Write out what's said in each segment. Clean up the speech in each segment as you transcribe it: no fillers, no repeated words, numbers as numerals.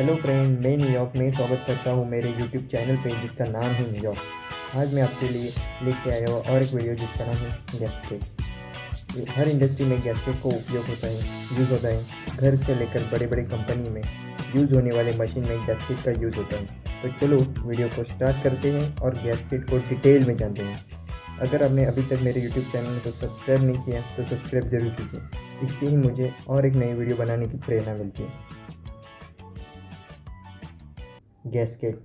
Hello friend, मैं New York में स्वागत करता हूँ मेरे यूट्यूब चैनल पे जिसका नाम है न्यूयॉर्क। आज मैं आपके लिए लेके आया हूँ और एक वीडियो जिसका नाम है गैस्केट। ये हर इंडस्ट्री में गैस्केट को उपयोग होता है, यूज़ होता है। घर से लेकर बड़े बड़े कंपनी में यूज़ होने वाले मशीन में गैस्केट का यूज़ होता है। तो चलो वीडियो को स्टार्ट करते हैं और गैस्केट को डिटेल में जानते हैं। अगर आपने अभी तक मेरे यूट्यूब चैनल को सब्सक्राइब नहीं किया तो सब्सक्राइब ज़रूर कीजिए। इससे ही मुझे और एक नई वीडियो बनाने की प्रेरणा मिलती है। Gasket.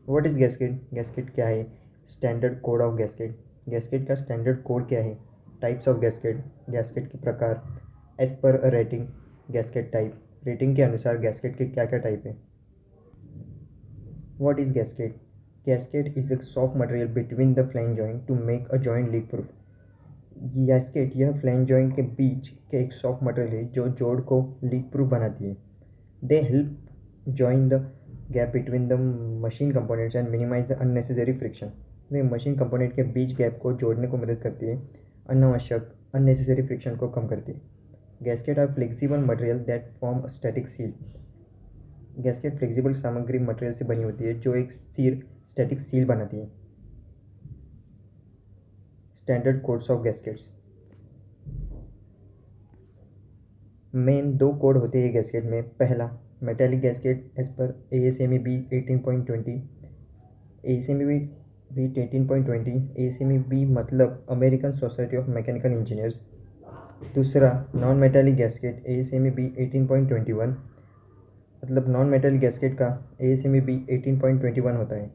What is gasket? Gasket क्या है? Standard code of gasket. Gasket का स्टैंडर्ड कोड क्या है? Types of gasket. गैस्केट के प्रकार as per rating. Gasket type. Rating के अनुसार गैस्केट के क्या क्या टाइप है। What is gasket? Gasket is a soft material between the flange joint to make a joint leak proof. Gasket यह flange joint के बीच के एक सॉफ्ट मटेरियल है जो जोड़ को लीक प्रूफ बनाती है। They help join the gap between the machine components and minimize the unnecessary friction. वे मशीन कंपोनेंट के बीच गैप को जोड़ने को मदद करती है, अनावश्यक अननेसेसरी फ्रिक्शन को कम करती है। Gasket are flexible material that form a static seal. Gasket flexible सामग्री मटेरियल से बनी होती है जो एक स्थिर स्टैटिक सील बनाती है। Standard codes of gaskets. मेन दो कोड होते हैं गैस्केट में। पहला metallic gasket as per ASME B 18.20। ASME B 18.20 ASME B मतलब American Society of Mechanical Engineers. दूसरा non metallic gasket ASME B 18.21 मतलब नॉन मेटेलिक गैस्केट का ASME B 18.21 होता है।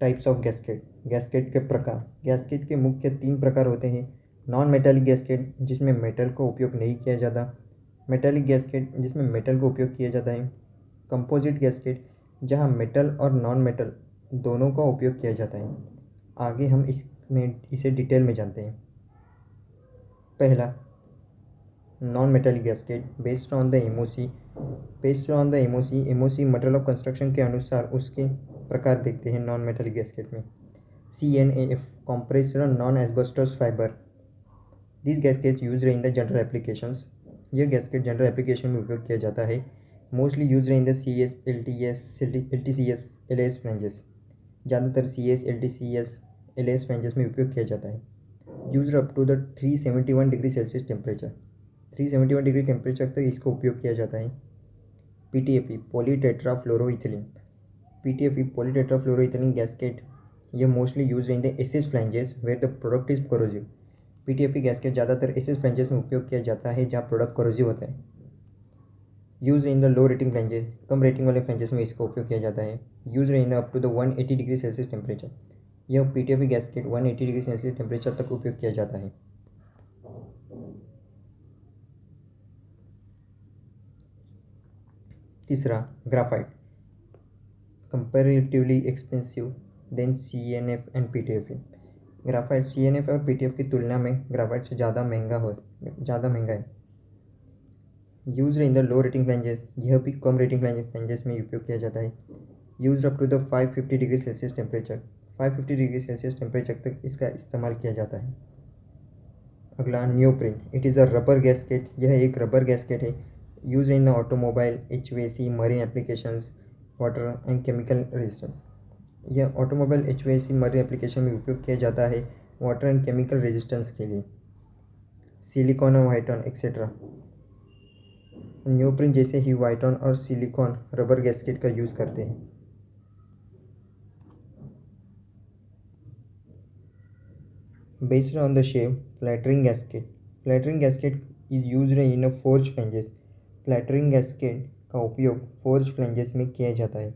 Types of gasket. गैस्केट के प्रकार। गैस्केट के मुख्य 3 प्रकार होते हैं। नॉन मेटेलिक गैस्केट जिसमें मेटल को उपयोग नहीं किया जाता। मेटेलिक गैस्केट जिसमें मेटल को उपयोग किया जाता है। कंपोजिट गैस्केट जहां मेटल और नॉन मेटल दोनों का उपयोग किया जाता है। आगे हम इसे डिटेल में जानते हैं। पहला non metallic gasket based on the MOC. MOC material of construction के अनुसार उसके प्रकार देखते हैं। नॉन मेटेलिक गैस्केट में CNAF compressed non-asbestos fiber. These gaskets used in the general applications. यह गैस्केट जनरल एप्लीकेशन में उपयोग किया जाता है। Mostly use in the CS LTS LTCS LAS flanges. ज़्यादातर CS LTCS LAS फ्लैंजेस में उपयोग किया जाता है। Use up to the 371 degree Celsius temperature. 371 degree temperature तक इसका उपयोग किया जाता है। PTFE polytetrafluoroethylene. PTFE polytetrafluoroethylene gasket यह मोस्टली यूज इन द एसिस flanges where the product is corrosive. PTFE gasket ज़्यादातर एसिस फ्लैंजेस में उपयोग किया जाता है जहाँ प्रोडक्ट कोरोजिव होता है। Use in the low rating flanges कम रेटिंग वाले फ्लैंजेस में इसका उपयोग किया जाता है। Use in up to the 180 degree Celsius temperature. यह PTFE gasket 180 degree Celsius temperature तक उपयोग किया जाता है। तीसरा graphite comparatively expensive than CNF and PTFE। Graphite CNF और PTFE की तुलना में ग्राफाइट से ज़्यादा महंगा है। Use in the low rating flanges यह भी कम रेटिंग फ्लैंजेस में उपयोग किया जाता है। Use up to the 550 degree Celsius temperature. 550 degree Celsius temperature तक इसका इस्तेमाल किया जाता है। अगला neoprene. It is a rubber gasket. यह एक रबर गैस्केट है। Use in automobile HVAC marine applications water and chemical resistance. यह ऑटोमोबाइल HVAC मरीन एप्लीकेशन में उपयोग किया जाता है वाटर एंड केमिकल रेजिस्टेंस के लिए। सिलिकॉन और वाइटॉन एक्सेट्रा। नियोप्रिन जैसे ही वाइटॉन और सिलिकॉन रबर गैस्केट का यूज़ करते हैं। Based on the shape, flattering gasket. Flattering gasket is used in a forged flanges. Flattering gasket का उपयोग forged flanges में किया जाता है।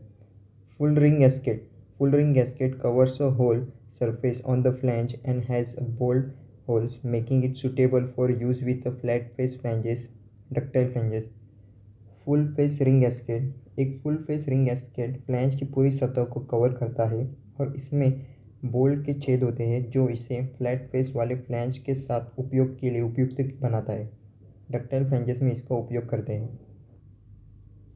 Full ring gasket. Full ring gasket covers a whole surface on the flange and has bolt holes, making it suitable for use with the flat face flanges, ductile flanges. Full face ring gasket. एक full face ring gasket flange की पूरी सतह को cover करता है और इसमें bolt के छेद होते हैं जो इसे फ्लैट फेस वाले फ्लैंज के साथ उपयोग के लिए उपयुक्त बनाता है। डक्टाइल फ्लैंजेस में इसका उपयोग करते हैं।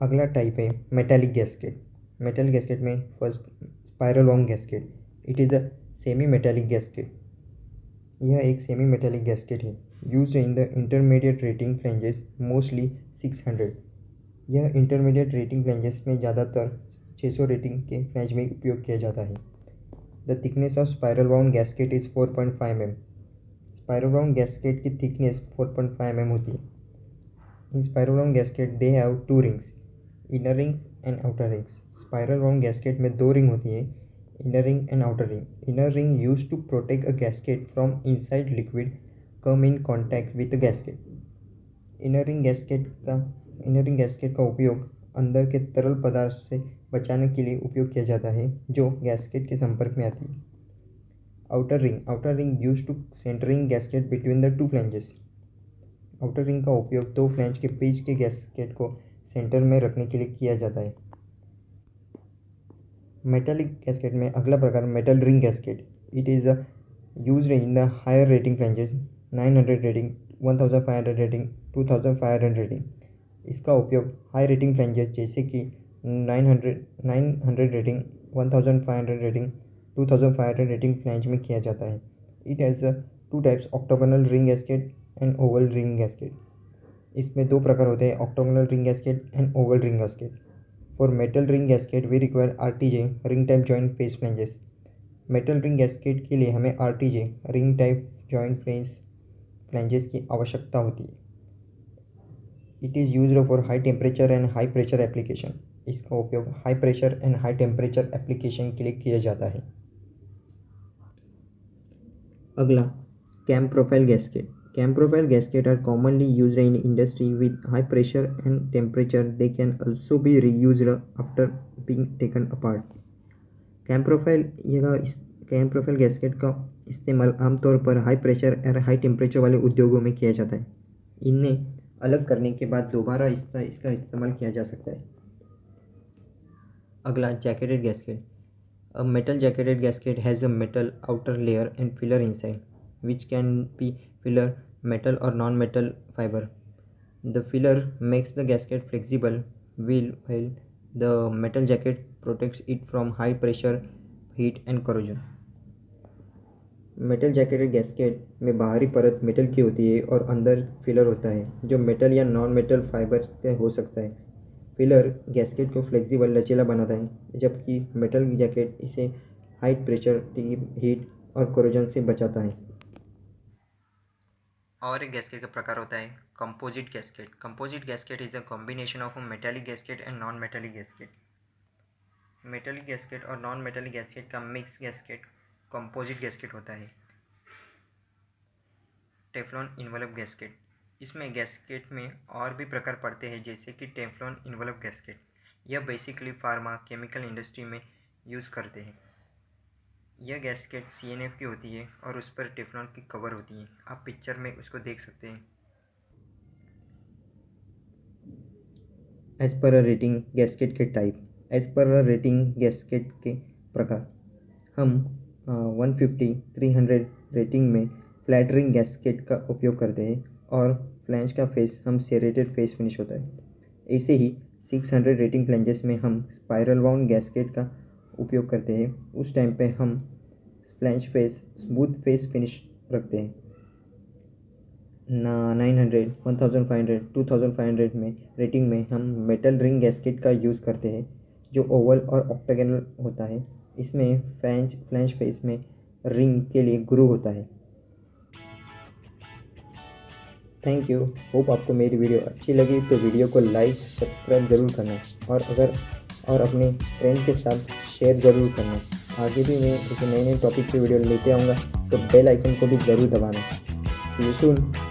अगला टाइप है मेटेलिक गैस्केट। मेटेलिक गैस्केट में फर्स्ट स्पाइरल वॉर्म gasket. It is a semi metallic gasket. यह एक सेमी मेटेलिक गैस्केट है। Use in the intermediate rating flanges mostly 600। यह इंटरमीडिएट रेटिंग फ्लैंजेस में ज़्यादातर 600 रेटिंग के फ्लैंज में उपयोग किया जाता है। The thickness of spiral wound gasket is 4.5 mm। Spiral wound gasket की थिकनेस 4.5 mm होती है। In spiral wound gasket they have 2 rings, inner rings and outer rings. Spiral wound gasket में 2 रिंग होती है, inner ring and outer ring. Inner ring used to protect a gasket from inside liquid come in contact with the gasket. Inner ring gasket का उपयोग अंदर के तरल पदार्थ से बचाने के लिए उपयोग किया जाता है जो गैस्केट के संपर्क में आती है। Outer ring used to centering gasket between the 2 flanges. Outer ring का उपयोग 2 फ्लैंज के बीच के गैस्केट को सेंटर में रखने के लिए किया जाता है। मेटालिक गैस्केट में अगला प्रकार metal ring gasket. It is used in the higher rating flanges 900 rating, 1500 rating, 2500 rating. इसका उपयोग हाई रेटिंग फ्लैंजेस जैसे कि 900 रेटिंग, 1500 रेटिंग, 2500 रेटिंग फ्लैंज में किया जाता है। It has 2 types, octagonal ring gasket and oval ring gasket. इसमें 2 प्रकार होते हैं, octagonal ring gasket and oval ring gasket. For metal ring gasket we require RTJ ring type joint face flanges. Metal ring gasket के लिए हमें RTJ ring type joint face flanges की आवश्यकता होती है। It is used for high temperature and high pressure application. इसका उपयोग high pressure and high temperature application के लिए किया जाता है। अगला cam profile gasket. Cam profile gasket are commonly used in industry with high pressure and temperature. They can also be reused after being taken apart. Cam profile gasket का इस्तेमाल आमतौर पर हाई प्रेशर और हाई टेम्परेचर वाले उद्योगों में किया जाता है। इन्हें अलग करने के बाद दोबारा इसका इस्तेमाल किया जा सकता है। अगला jacketed gasket. A metal jacketed gasket has a metal outer layer and filler inside which can be filler, metal or non-metal fiber. The filler makes the gasket flexible while the metal jacket protects it from high pressure, heat and corrosion. Metal jacketed gasket में बाहरी परत metal की होती है और अंदर filler होता है जो मेटल या नॉन मेटल फाइबर से हो सकता है। फिलर गैस्केट को फ्लेक्सिबल लचीला बनाता है जबकि मेटल जैकेट इसे हाई प्रेशर, हीट और कोरोजन से बचाता है। और एक गैस्केट का प्रकार होता है composite gasket. Composite gasket is a combination of metallic gasket and non metallic gasket. Metallic gasket और नॉन मेटालिक गैस्केट का मिक्स गैस्केट कंपोजिट गैस्केट होता है। Teflon envelope gasket. इसमें गैस्केट में और भी प्रकार पड़ते हैं जैसे कि टेफ्लॉन इन्वलप गैस्केट। यह बेसिकली फार्मा केमिकल इंडस्ट्री में यूज़ करते हैं। यह गैस्केट CNF की होती है और उस पर टेफ्लॉन की कवर होती है। आप पिक्चर में उसको देख सकते हैं। एज पर रेटिंग गैस्केट के type. As per rating gasket के प्रकार हम 150, 300 रेटिंग में फ्लैट रिंग गैस्केट का उपयोग करते हैं और फ्लैंज का फेस हम सेरेटेड फेस फिनिश होता है। ऐसे ही 600 रेटिंग फ्लैंजेस में हम स्पाइरल वाउंड गैस्केट का उपयोग करते हैं। उस टाइम पे हम flange face smooth face finish रखते हैं। 900, 1500, 2500 में रेटिंग में हम मेटल रिंग गैस्केट का यूज़ करते हैं जो ओवल और ऑक्टागोनल होता है। इसमें फ्लैंज फेस में रिंग के लिए ग्रूव होता है। Thank you. होप आपको मेरी वीडियो अच्छी लगी तो वीडियो को लाइक सब्सक्राइब ज़रूर करना और अपने फ्रेंड के साथ शेयर ज़रूर करना। आगे भी मैं ऐसे नए टॉपिक पे वीडियो लेते आऊँगा तो बेल आइकन को भी ज़रूर दबाना। सी यू सून।